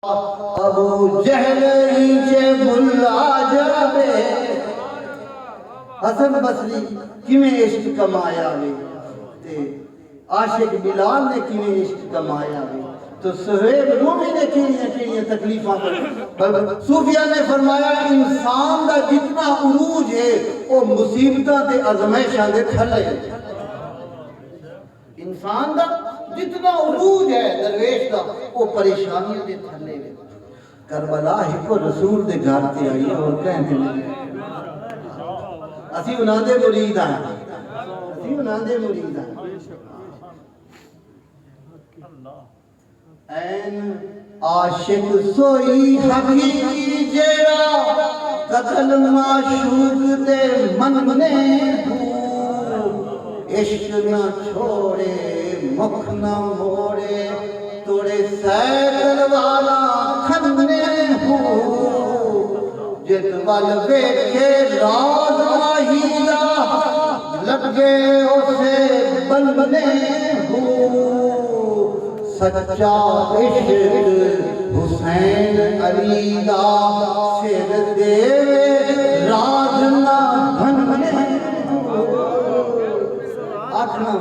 ابو جہل نیچے بھلا جاوے حسن بصری کیویں عشق کمایا وے تے عاشق بلال نے کیویں عشق کمایا وے تو سہیب رومی نے کیڑیاں تکلیفاں پر صوفیاء نے فرمایا انسان دا جتنا عروج ہے وہ مصیبتاں تے آزمائشاں دے تھلے انسان دا جتنا عروج ہے درویش دا وہ پریشانیاں دے تھلے وے کربلا ہی کو رسول دے گھر تے آئی اور کہنے لگے اسی انہاں دے مرید ہیں اسی انہاں دے مرید ہیں این عاشق سوئی حقیقی جیڑا قتل معشوق دے مننے عشق نہ چھوڑے مکھ نہ موڑے توڑے سیکل والا کھنے جت وال ویکھے راز ماہیلا لگے اسے بلبنے سچا عشق حسین علی دا سر دے راز نہ بھننے آکھنا